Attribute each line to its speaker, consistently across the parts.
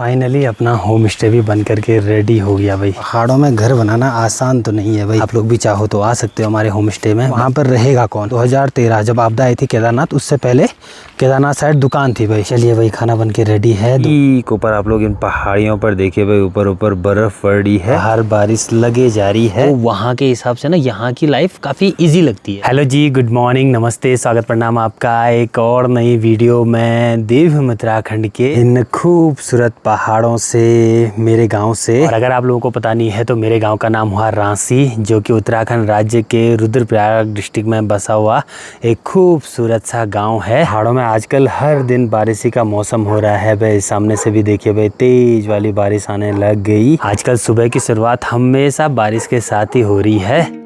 Speaker 1: Finally अपना home stay भी बन करके रेडी हो गया भाई। पहाड़ों में घर बनाना आसान तो नहीं है भाई। आप लोग भी चाहो तो आ सकते हो हमारे होम स्टे में। वहाँ पर रहेगा कौन? 2013 जब आपदा आई थी केदारनाथ, उससे पहले केदारनाथ साइड दुकान थी भाई। चलिए भाई, खाना बन के रेडी है। ऊपर आप लोग इन पहाड़ियों पर देखिए भाई, ऊपर ऊपर बर्फ पड़ रही है, हर बारिश लगे जा रही है। तो वहाँ के हिसाब से ना यहाँ की लाइफ काफी इजी लगती है। हेलो जी, गुड मॉर्निंग, नमस्ते, स्वागत प्रणाम आपका एक और नई वीडियो में देवभूमि उत्तराखंड के इन खूबसूरत पहाड़ों से, मेरे गांव से। और अगर आप लोगों को पता नहीं है तो मेरे गांव का नाम हुआ रांसी, जो कि उत्तराखंड राज्य के रुद्रप्रयाग डिस्ट्रिक्ट में बसा हुआ एक खूबसूरत सा गांव है। पहाड़ों में आजकल हर दिन बारिश का मौसम हो रहा है भाई। सामने से भी देखिए भाई, तेज वाली बारिश आने लग गई। आजकल सुबह की शुरुआत हमेशा बारिश के साथ ही हो रही है।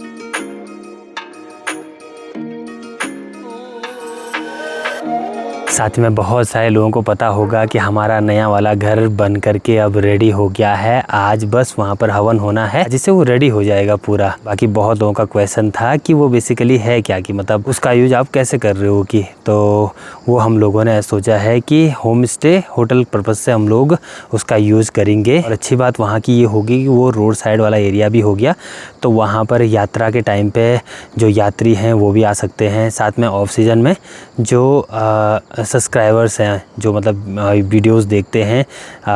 Speaker 1: साथ में बहुत सारे लोगों को पता होगा कि हमारा नया वाला घर बन करके अब रेडी हो गया है। आज बस वहाँ पर हवन होना है, जिससे वो रेडी हो जाएगा पूरा। बाकी बहुत लोगों का क्वेश्चन था कि वो बेसिकली है क्या, कि मतलब उसका यूज आप कैसे कर रहे हो कि, तो वो हम लोगों ने सोचा है कि होम स्टे होटल पर्पज़ से हम लोग उसका यूज़ करेंगे। और अच्छी बात वहाँ की ये होगी कि वो रोड साइड वाला एरिया भी हो गया, तो वहाँ पर यात्रा के टाइम पे जो यात्री हैं वो भी आ सकते हैं। साथ में ऑफ सीजन में जो सब्सक्राइबर्स हैं, जो मतलब वीडियोस देखते हैं,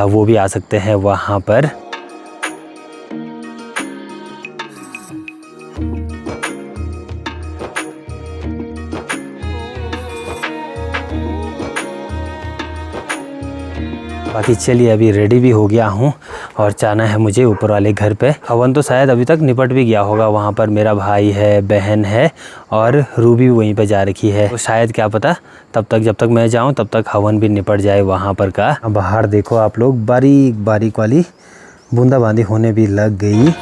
Speaker 1: वो भी आ सकते हैं वहाँ पर। बाकी चलिए, अभी रेडी भी हो गया हूँ और जाना है मुझे ऊपर वाले घर पे। हवन तो शायद अभी तक निपट भी गया होगा। वहाँ पर मेरा भाई है, बहन है और रूबी वहीं पे जा रखी है। तो शायद क्या पता तब तक, जब तक मैं जाऊँ तब तक हवन भी निपट जाए वहाँ पर का। बाहर देखो आप लोग, बारीक बारीक वाली बूंदाबांदी होने भी लग गई।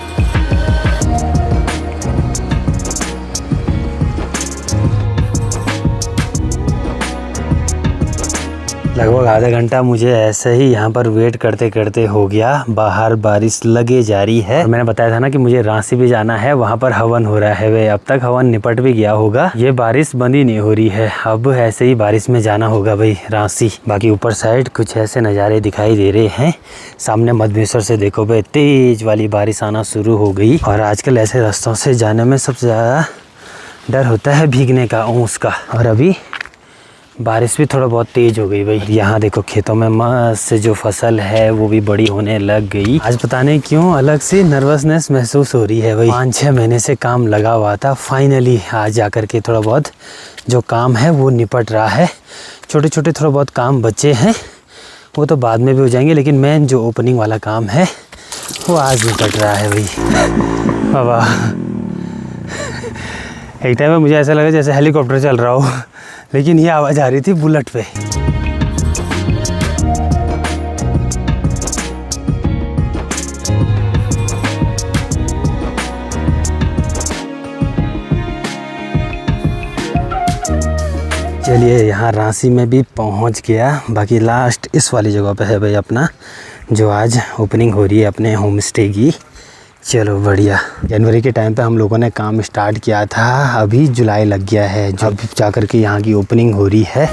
Speaker 1: लगभग आधा घंटा मुझे ऐसे ही यहाँ पर वेट करते करते हो गया। बाहर बारिश लगे जा रही है। मैंने बताया था ना कि मुझे रांसी भी जाना है, वहाँ पर हवन हो रहा है वे। अब तक हवन निपट भी गया होगा, ये बारिश बंद ही नहीं हो रही है। अब ऐसे ही बारिश में जाना होगा भाई रांसी। बाकी ऊपर साइड कुछ ऐसे नज़ारे दिखाई दे रहे हैं। सामने मधमेश्वर से देखो भाई, तेज वाली बारिश आना शुरू हो गई। और आजकल ऐसे रास्तों से जाने में सबसे ज़्यादा डर होता है भीगने का, ऊँस का। और अभी बारिश भी थोड़ा बहुत तेज हो गई भाई। यहाँ देखो खेतों में मस्त जो फसल है वो भी बड़ी होने लग गई। आज पता नहीं क्यों अलग सी नर्वसनेस महसूस हो रही है भाई। 5-6 महीने से काम लगा हुआ था, फाइनली आज जाकर के थोड़ा बहुत जो काम है वो निपट रहा है। छोटे छोटे थोड़ा बहुत काम बचे हैं, वो तो बाद में भी हो जाएंगे, लेकिन मेन जो ओपनिंग वाला काम है वो आज निपट रहा है भाई। बाबा एक टाइम में मुझे ऐसा लगा जैसे हेलीकॉप्टर चल रहा हो, लेकिन ये आवाज़ आ रही थी बुलेट पे। चलिए, यहाँ रांसी में भी पहुँच गया। बाकी लास्ट इस वाली जगह पे है भाई अपना, जो आज ओपनिंग हो रही है अपने होम स्टे की। चलो बढ़िया। जनवरी के टाइम पे हम लोगों ने काम स्टार्ट किया था, अभी जुलाई लग गया है, जब जाकर के यहाँ की ओपनिंग हो रही है।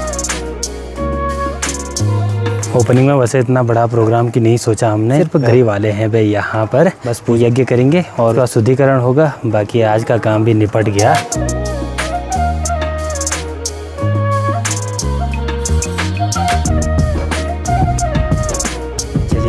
Speaker 1: ओपनिंग में वैसे इतना बड़ा प्रोग्राम की नहीं सोचा हमने, सिर्फ घर ही वाले हैं भाई यहाँ पर। बस पूजा यज्ञ करेंगे और शुद्धिकरण होगा। बाकी आज का काम भी निपट गया।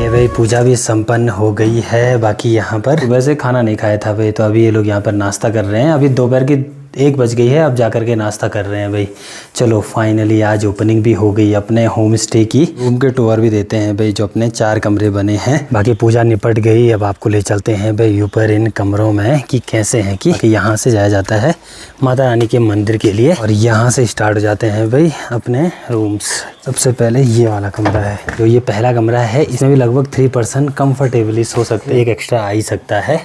Speaker 1: भाई पूजा भी संपन्न हो गई है। बाकी यहाँ पर वैसे खाना नहीं खाया था भाई, तो अभी ये लोग यहाँ पर नाश्ता कर रहे हैं। अभी दोपहर की 1 बज गई है, अब जा कर के नाश्ता कर रहे हैं भाई। चलो फाइनली आज ओपनिंग भी हो गई अपने होम स्टे की। रूम के टूर भी देते हैं भाई, जो अपने 4 कमरे बने हैं। बाकी पूजा निपट गई, अब आपको ले चलते हैं भाई ऊपर इन कमरों में कि कैसे हैं। कि यहाँ से जाया जाता है माता रानी के मंदिर के लिए, और यहाँ से स्टार्ट हो जाते हैं भाई अपने रूम्स। सबसे पहले ये वाला कमरा है, जो ये पहला कमरा है। इसमें भी लगभग 3 पर्सन कम्फर्टेबली सो सकते हैं, एक एक्स्ट्रा आ ही सकता है।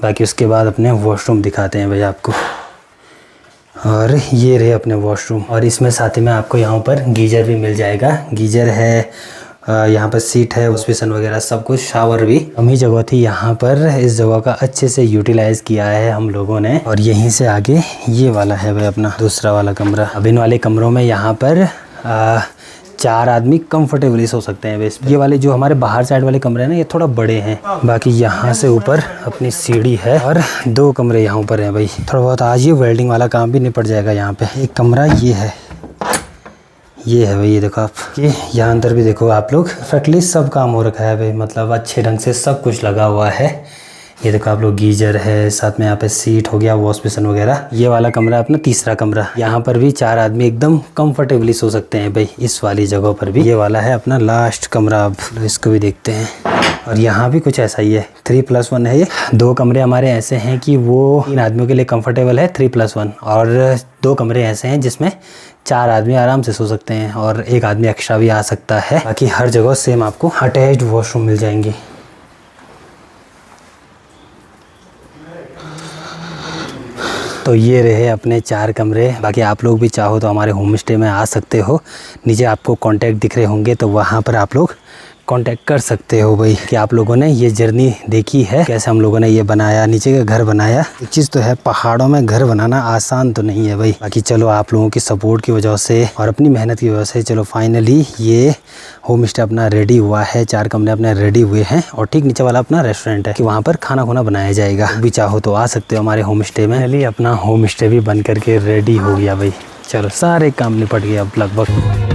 Speaker 1: बाकी उसके बाद अपने वॉशरूम दिखाते हैं भाई आपको। और ये रहे अपने वॉशरूम, और इसमें साथ ही में आपको यहाँ पर गीजर भी मिल जाएगा। गीजर है, यहाँ पर सीट है, वॉशबेसिन वगैरह सब कुछ, शावर भी। कमी जगह थी यहाँ पर, इस जगह का अच्छे से यूटिलाइज किया है हम लोगों ने। और यहीं से आगे ये वाला है भाई अपना दूसरा वाला कमरा। अब इन वाले कमरों में यहाँ पर 4 आदमी कंफर्टेबली सो सकते हैं बेस पे। ये वाले जो हमारे बाहर साइड वाले कमरे हैं ना, ये थोड़ा बड़े हैं। बाकी यहाँ से ऊपर अपनी सीढ़ी है और 2 कमरे यहाँ ऊपर हैं भाई। थोड़ा बहुत आज ये वेल्डिंग वाला काम भी निपट जाएगा। यहाँ पे एक कमरा ये है भाई, ये देखो आप। ये यहाँ अंदर भी देखो आप लोग, परफेक्टली सब काम हो रखा है भाई, मतलब अच्छे ढंग से सब कुछ लगा हुआ है। ये देखो आप लोग, गीजर है, साथ में यहाँ पे सीट हो गया, वॉश बेसिन वगैरह। ये वाला कमरा अपना तीसरा कमरा, यहाँ पर भी 4 आदमी एकदम कंफर्टेबली सो सकते हैं भाई, इस वाली जगह पर भी। ये वाला है अपना लास्ट कमरा, अब इसको भी देखते हैं। और यहाँ भी कुछ ऐसा ही है, 3+1 है ये। 2 कमरे हमारे ऐसे हैं कि वो 3 आदमियों के लिए कंफर्टेबल है, 3+1। और 2 कमरे ऐसे हैं जिसमें 4 आदमी आराम से सो सकते हैं और 1 आदमी एक्स्ट्रा भी आ सकता है। बाकी हर जगह सेम आपको अटैच्ड वॉशरूम मिल जाएंगे। तो ये रहे अपने 4 कमरे। बाकी आप लोग भी चाहो तो हमारे होम स्टे में आ सकते हो। नीचे आपको कॉन्टैक्ट दिख रहे होंगे, तो वहाँ पर आप लोग कांटेक्ट कर सकते हो भाई। कि आप लोगों ने ये जर्नी देखी है, कैसे हम लोगों ने ये बनाया, नीचे का घर बनाया। एक चीज़ तो है, पहाड़ों में घर बनाना आसान तो नहीं है भाई। बाकी चलो आप लोगों की सपोर्ट की वजह से और अपनी मेहनत की वजह से चलो फाइनली ये होम स्टे अपना रेडी हुआ है। 4 कमरे अपने रेडी हुए हैं और ठीक नीचे वाला अपना रेस्टोरेंट है कि वहाँ पर खाना खुना बनाया जाएगा। भी चाहो तो आ सकते हो हमारे होम स्टे में। फाइनली अपना होम स्टे भी बन करके रेडी हो गया भाई। चलो सारे काम निपट गए अब लगभग।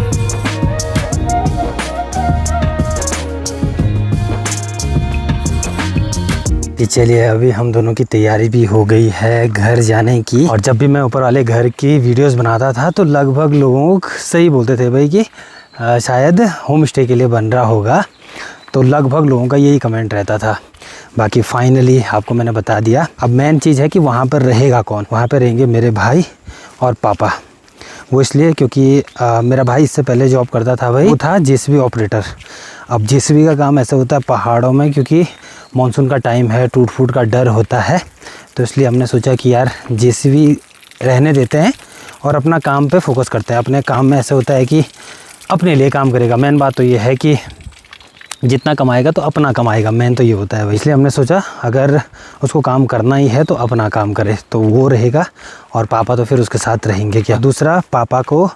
Speaker 1: चलिए अभी हम दोनों की तैयारी भी हो गई है घर जाने की। और जब भी मैं ऊपर वाले घर की वीडियोस बनाता था तो लगभग लोग सही बोलते थे भाई कि शायद होम स्टे के लिए बन रहा होगा, तो लगभग लोगों का यही कमेंट रहता था। बाकी फाइनली आपको मैंने बता दिया। अब मेन चीज़ है कि वहाँ पर रहेगा कौन। वहाँ पर रहेंगे मेरे भाई और पापा। वो इसलिए क्योंकि मेरा भाई इससे पहले जॉब करता था भाई, वो था जेसीबी ऑपरेटर। अब जेसीबी का काम ऐसा होता है पहाड़ों में, क्योंकि मानसून का टाइम है, टूट फूट का डर होता है, तो इसलिए हमने सोचा कि यार जेसीबी रहने देते हैं और अपना काम पे फोकस करते हैं। अपने काम में ऐसा होता है कि अपने लिए काम करेगा। मेन बात तो ये है कि जितना कमाएगा तो अपना कमाएगा, मेन तो ये होता है भाई। इसलिए हमने सोचा अगर उसको काम करना ही है तो अपना काम करे, तो वो रहेगा और पापा तो फिर उसके साथ रहेंगे। क्या दूसरा, पापा को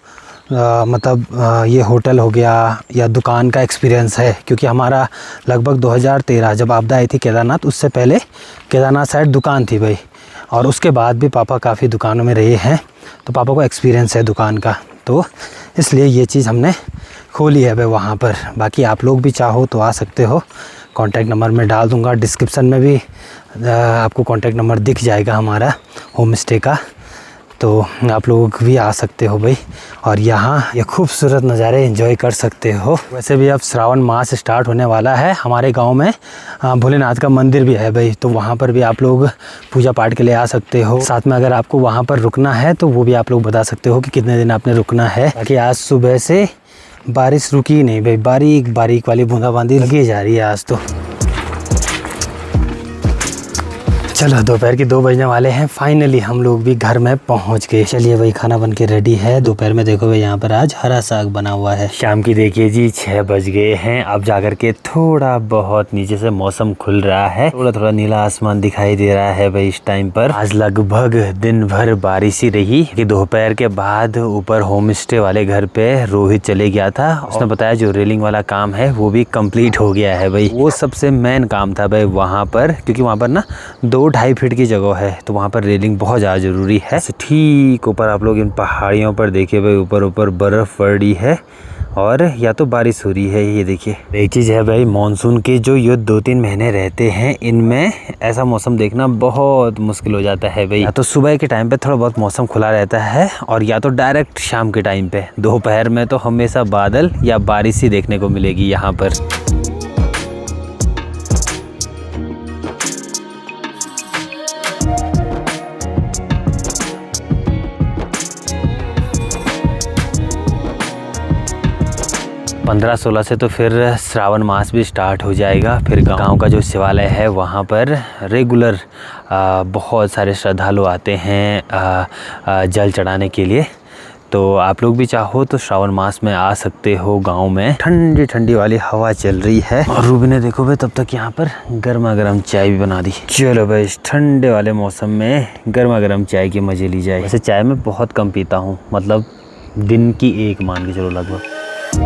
Speaker 1: ये होटल हो गया या दुकान का एक्सपीरियंस है, क्योंकि हमारा लगभग 2013 जब आपदा आई थी केदारनाथ, उससे पहले केदारनाथ साइड दुकान थी भाई, और उसके बाद भी पापा काफ़ी दुकानों में रहे हैं, तो पापा को एक्सपीरियंस है दुकान का, तो इसलिए ये चीज़ हमने खोली है भाई वहाँ पर। बाकी आप लोग भी चाहो तो आ सकते हो, कॉन्टैक्ट नंबर मैं डाल दूँगा डिस्क्रिप्शन में भी, आपको कॉन्टैक्ट नंबर दिख जाएगा हमारा होम स्टे का, तो आप लोग भी आ सकते हो भाई और यहाँ ये खूबसूरत नज़ारे एंजॉय कर सकते हो। वैसे भी अब श्रावण मास स्टार्ट होने वाला है। हमारे गांव में भोलेनाथ का मंदिर भी है भाई, तो वहाँ पर भी आप लोग पूजा पाठ के लिए आ सकते हो। साथ में अगर आपको वहाँ पर रुकना है तो वो भी आप लोग बता सकते हो कि कितने दिन आपने रुकना है। बाकी आज सुबह से बारिश रुकी नहीं भाई, बारीक बारीक वाली बूंदाबांदी लगी जा रही है आज तो। चलो दोपहर के 2 बजने वाले हैं, फाइनली हम लोग भी घर में पहुंच गए। चलिए भाई खाना बन के रेडी है। दोपहर में देखो भाई यहाँ पर आज हरा साग बना हुआ है। शाम की देखिए जी 6 बज गए हैं। अब जाकर के थोड़ा बहुत नीचे से मौसम खुल रहा है, थोड़ा थोड़ा नीला आसमान दिखाई दे रहा है भाई इस टाइम पर। आज लगभग दिन भर बारिश ही रही कि दोपहर के बाद ऊपर होम स्टे वाले घर पे रोहित चले गया था। उसने बताया जो रेलिंग वाला काम है वो भी कंप्लीट हो गया है भाई। वो सबसे मेन काम था भाई वहाँ पर, क्योंकि वहाँ पर ना 2-2.5 फीट की जगह है, तो वहाँ पर रेलिंग बहुत ज़्यादा ज़रूरी है। ठीक ऊपर आप लोग इन पहाड़ियों पर देखिए भाई, ऊपर ऊपर बर्फ़ पड़ रही है और या तो बारिश हो रही है। ये देखिए एक चीज़ है भाई, मानसून के जो ये 2-3 महीने रहते हैं, इनमें ऐसा मौसम देखना बहुत मुश्किल हो जाता है भाई। या तो सुबह के टाइम पे थोड़ा बहुत मौसम खुला रहता है और या तो डायरेक्ट शाम के टाइम पे। दोपहर में तो हमेशा बादल या बारिश ही देखने को मिलेगी यहाँ पर। पंद्रह 16 से तो फिर श्रावण मास भी स्टार्ट हो जाएगा। फिर गांव का जो शिवालय है वहाँ पर रेगुलर बहुत सारे श्रद्धालु आते हैं जल चढ़ाने के लिए। तो आप लोग भी चाहो तो श्रावण मास में आ सकते हो। गांव में ठंडी ठंडी वाली हवा चल रही है और रूबी ने देखो भाई तब तक यहाँ पर गर्मा गर्म चाय भी बना दी। चलो भाई इस ठंडे वाले मौसम में गर्मा गर्म चाय के मज़े ली जाए। वैसे चाय मैं बहुत कम पीता हूँ, मतलब दिन की 1 मान के चलो लगभग। अभी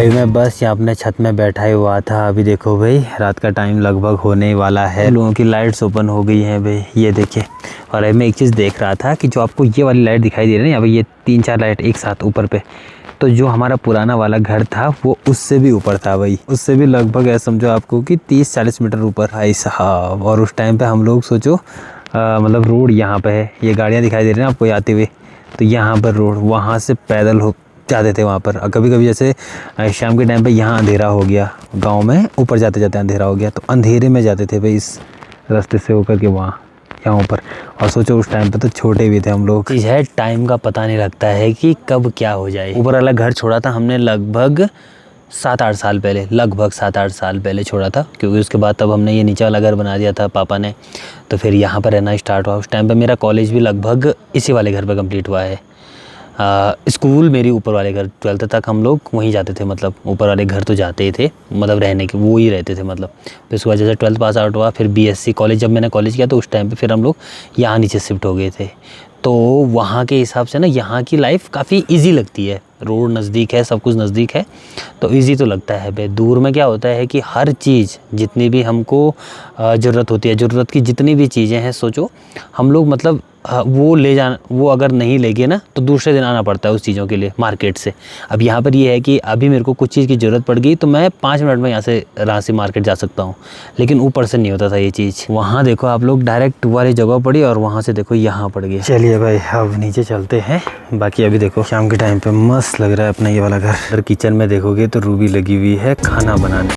Speaker 1: मैं बस यहाँ अपने छत में बैठा ही हुआ था। अभी देखो भाई रात का टाइम लगभग होने वाला है, लोगों की लाइट्स ओपन हो गई हैं भाई, ये देखिए। और अभी मैं एक चीज़ देख रहा था कि जो आपको ये वाली लाइट दिखाई दे रही है ना, अभी ये 3-4 लाइट एक साथ ऊपर पे, तो जो हमारा पुराना वाला घर था वो उससे भी ऊपर था भाई, उससे भी लगभग ऐसा समझो आपको कि 30-40 मीटर ऊपर भाई साहब। और उस टाइम पे हम लोग सोचो मतलब रोड यहाँ पे है, ये गाड़ियाँ दिखाई दे रही हैं आपको आते हुए, तो यहाँ पर रोड, वहाँ से पैदल हो जाते थे वहाँ पर। कभी कभी जैसे शाम के टाइम पे यहाँ अंधेरा हो गया, गांव में ऊपर जाते जाते अंधेरा हो गया, तो अंधेरे में जाते थे भाई इस रास्ते से होकर के वहाँ यहाँ ऊपर। और सोचो उस टाइम पे तो छोटे भी थे हम लोग। चीज़ है, टाइम का पता नहीं लगता है कि कब क्या हो जाए। ऊपर वाला घर छोड़ा था हमने लगभग 7-8 साल पहले, लगभग 7-8 साल पहले छोड़ा था, क्योंकि उसके बाद तब हमने ये नीचे वाला घर बना दिया था पापा ने, तो फिर यहाँ पर रहना स्टार्ट हुआ। उस टाइम पर मेरा कॉलेज भी लगभग इसी वाले घर पर कम्प्लीट हुआ है। स्कूल मेरी ऊपर वाले घर, 12th तक हम लोग वहीं जाते थे, मतलब ऊपर वाले घर तो जाते ही थे, मतलब रहने के वो ही रहते थे मतलब। फिर उसके बाद जैसे 12th पास आउट हुआ, फिर BSc कॉलेज, जब मैंने कॉलेज किया तो उस टाइम पे फिर हम लोग यहाँ नीचे शिफ्ट हो गए थे। तो वहाँ के हिसाब से ना यहाँ की लाइफ काफ़ी इजी लगती है, रोड नज़दीक है, सब कुछ नज़दीक है, तो इजी तो लगता है भाई। दूर में क्या होता है कि हर चीज़ जितनी भी हमको ज़रूरत होती है, ज़रूरत की जितनी भी चीज़ें हैं, सोचो हम लोग मतलब वो अगर नहीं लेंगे ना तो दूसरे दिन आना पड़ता है उस चीज़ों के लिए मार्केट से। अब यहाँ पर ये है कि अभी मेरे को कुछ चीज़ की ज़रूरत पड़ गई तो मैं 5 मिनट में यहाँ से रांची मार्केट जा सकता हूँ, लेकिन ऊपर से नहीं होता था ये चीज़। वहाँ देखो आप लोग डायरेक्ट वाली जगह पड़ी और वहाँ से देखो यहाँ पड़ गया। चलिए भाई अब नीचे चलते हैं। बाकी अभी देखो शाम के टाइम पे मस्त लग रहा है अपना ये वाला घर। अगर किचन में देखोगे तो रूबी लगी हुई है खाना बनाने।